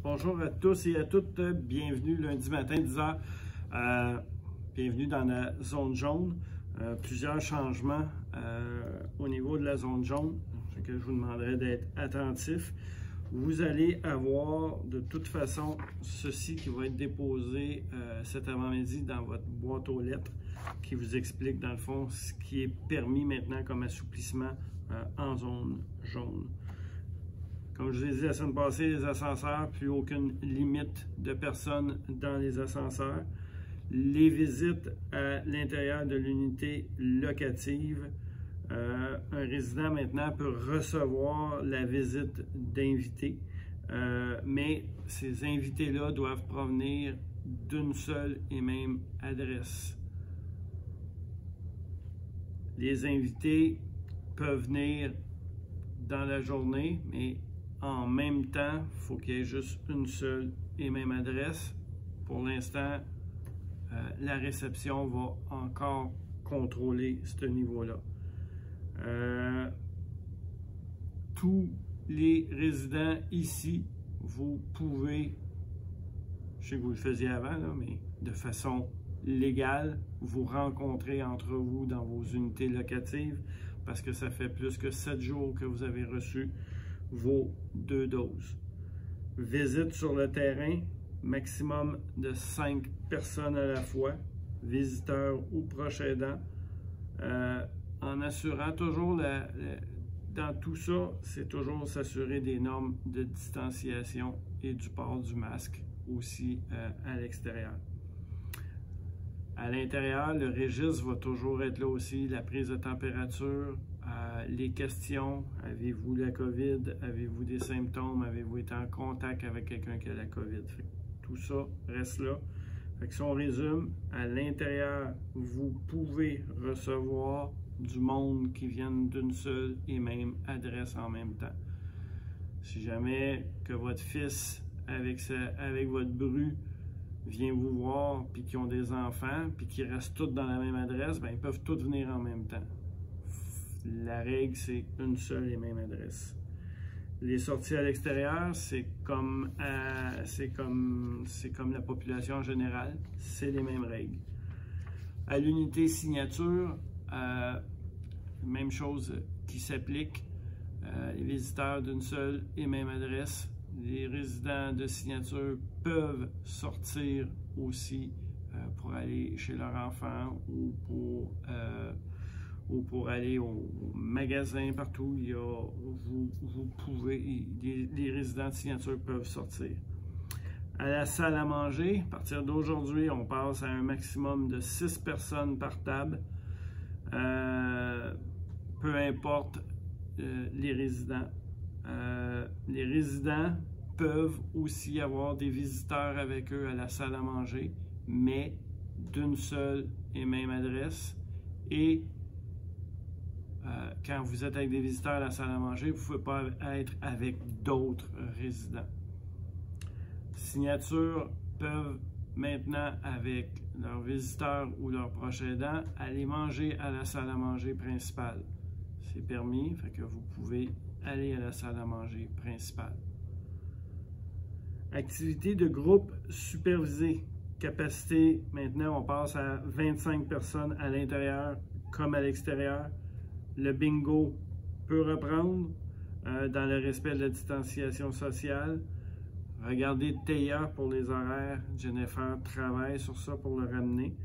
Bonjour à tous et à toutes, bienvenue lundi matin 10h, bienvenue dans la zone jaune. Plusieurs changements au niveau de la zone jaune, ce que je vous demanderai d'être attentif. Vous allez avoir de toute façon ceci qui va être déposé cet avant-midi dans votre boîte aux lettres, qui vous explique dans le fond ce qui est permis maintenant comme assouplissement en zone jaune. Comme je vous ai dit la semaine passée, les ascenseurs, plus aucune limite de personnes dans les ascenseurs. Les visites à l'intérieur de l'unité locative. Un résident maintenant peut recevoir la visite d'invités, mais ces invités-là doivent provenir d'une seule et même adresse. Les invités peuvent venir dans la journée, mais en même temps, il faut qu'il y ait juste une seule et même adresse. Pour l'instant, la réception va encore contrôler ce niveau-là. Tous les résidents ici, vous pouvez, je sais que vous le faisiez avant, là, mais de façon légale, vous rencontrer entre vous dans vos unités locatives parce que ça fait plus que 7 jours que vous avez reçu vos 2 doses. Visite sur le terrain, maximum de 5 personnes à la fois, visiteurs ou proches aidants, en assurant toujours, dans tout ça, c'est toujours s'assurer des normes de distanciation et du port du masque aussi à l'extérieur. À l'intérieur, le registre va toujours être là aussi, la prise de température, les questions, avez-vous la COVID, avez-vous des symptômes, avez-vous été en contact avec quelqu'un qui a la COVID. Tout ça reste là. Si on résume, à l'intérieur, vous pouvez recevoir du monde qui vienne d'une seule et même adresse en même temps. Si jamais que votre fils, avec votre bru, vient vous voir, puis qui ont des enfants, puis qui restent tous dans la même adresse, bien, ils peuvent tous venir en même temps. La règle, c'est une seule et même adresse. Les sorties à l'extérieur, c'est comme la population en général, c'est les mêmes règles. À l'unité signature, même chose qui s'applique. Les visiteurs d'une seule et même adresse. Les résidents de signature peuvent sortir aussi pour aller chez leur enfant ou pour aller au magasin, partout. Vous pouvez, les résidents de signature peuvent sortir. À la salle à manger, à partir d'aujourd'hui, on passe à un maximum de 6 personnes par table. Peu importe les résidents. Les résidents peuvent aussi avoir des visiteurs avec eux à la salle à manger, mais d'une seule et même adresse. Et quand vous êtes avec des visiteurs à la salle à manger, vous ne pouvez pas être avec d'autres résidents. Signatures peuvent maintenant, avec leurs visiteurs ou leurs proches aidants, aller manger à la salle à manger principale. C'est permis, fait que vous pouvez aller à la salle à manger principale. Activité de groupe supervisée. Capacité, maintenant, on passe à 25 personnes à l'intérieur comme à l'extérieur. Le bingo peut reprendre dans le respect de la distanciation sociale. Regardez TIA pour les horaires. Jennifer travaille sur ça pour le ramener.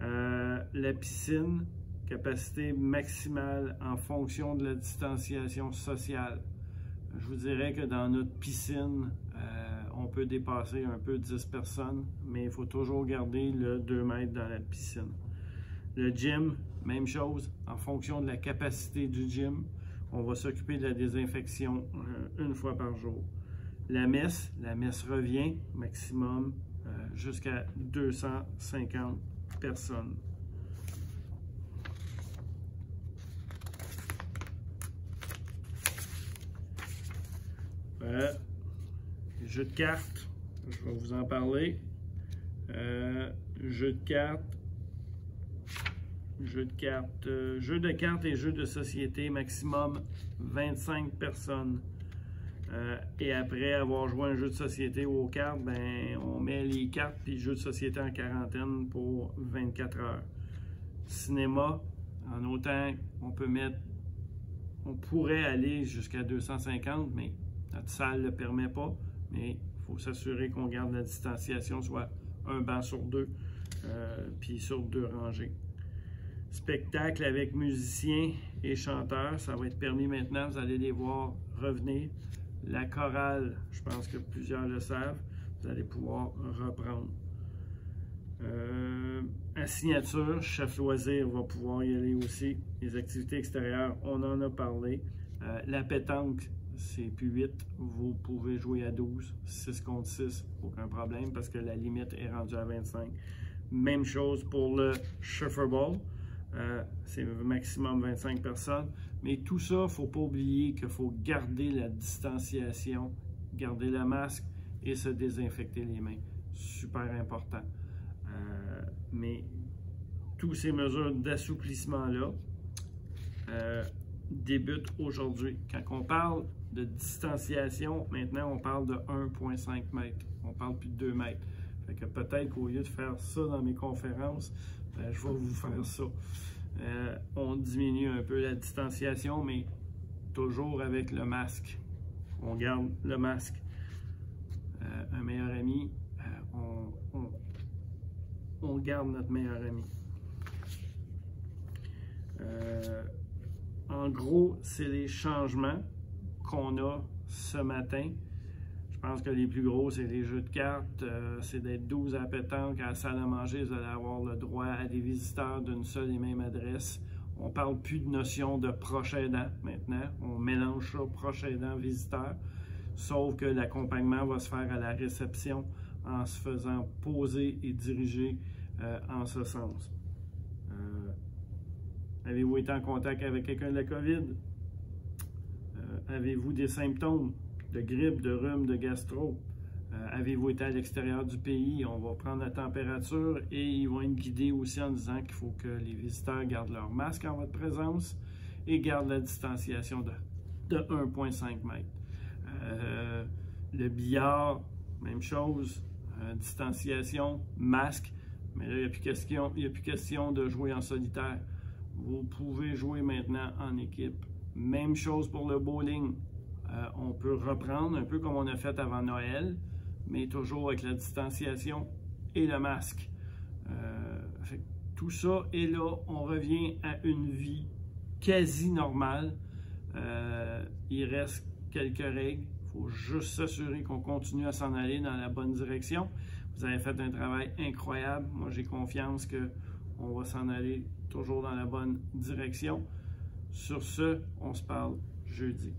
La piscine, capacité maximale en fonction de la distanciation sociale. Je vous dirais que dans notre piscine, on peut dépasser un peu 10 personnes, mais il faut toujours garder le 2 mètres dans la piscine. Le gym, même chose, en fonction de la capacité du gym, on va s'occuper de la désinfection une fois par jour. La messe revient maximum jusqu'à 250 personnes. Jeu de cartes, je vais vous en parler. Jeu de cartes et jeux de société, maximum 25 personnes. Et après avoir joué un jeu de société ou aux cartes, ben, on met les cartes puis le jeu de société en quarantaine pour 24 heures. Cinéma, en autant on pourrait aller jusqu'à 250, mais notre salle ne le permet pas. Mais il faut s'assurer qu'on garde la distanciation, soit un banc sur deux, puis sur 2 rangées. Spectacle avec musiciens et chanteurs, ça va être permis maintenant, vous allez les voir revenir. La chorale, je pense que plusieurs le savent, vous allez pouvoir reprendre. À signature, chef loisir va pouvoir y aller aussi. Les activités extérieures, on en a parlé. La pétanque, c'est plus 8, vous pouvez jouer à 12, 6 contre 6, aucun problème parce que la limite est rendue à 25. Même chose pour le shuffleball. C'est maximum 25 personnes. Mais tout ça, il ne faut pas oublier qu'il faut garder la distanciation, garder le masque et se désinfecter les mains. Super important. Mais toutes ces mesures d'assouplissement-là débutent aujourd'hui. Quand on parle de distanciation, maintenant on parle de 1,5 mètres. On parle plus de 2 mètres. Fait que peut-être qu'au lieu de faire ça dans mes conférences, je vais vous faire ça. On diminue un peu la distanciation, mais toujours avec le masque. On garde le masque. Un meilleur ami, on garde notre meilleur ami. En gros, c'est les changements qu'on a ce matin. Je pense que les plus gros, c'est les jeux de cartes. C'est d'être 12 à la pétanque, à la salle à manger. Vous allez avoir le droit à des visiteurs d'une seule et même adresse. On ne parle plus de notion de proche aidant maintenant. On mélange ça, proche aidant, visiteur. Sauf que l'accompagnement va se faire à la réception en se faisant poser et diriger en ce sens. Avez-vous été en contact avec quelqu'un de la COVID? Avez-vous des symptômes de grippe, de rhume, de gastro? Avez-vous été à l'extérieur du pays? On va prendre la température et ils vont être guidés aussi en disant qu'il faut que les visiteurs gardent leur masque en votre présence et gardent la distanciation de 1,5 mètres. Le billard, même chose, distanciation, masque, mais là, il n'y a plus question de jouer en solitaire. Vous pouvez jouer maintenant en équipe. Même chose pour le bowling. On peut reprendre un peu comme on a fait avant Noël, mais toujours avec la distanciation et le masque. Tout ça, et là, on revient à une vie quasi normale. Il reste quelques règles. Il faut juste s'assurer qu'on continue à s'en aller dans la bonne direction. Vous avez fait un travail incroyable. Moi, j'ai confiance qu'on va s'en aller toujours dans la bonne direction. Sur ce, on se parle jeudi.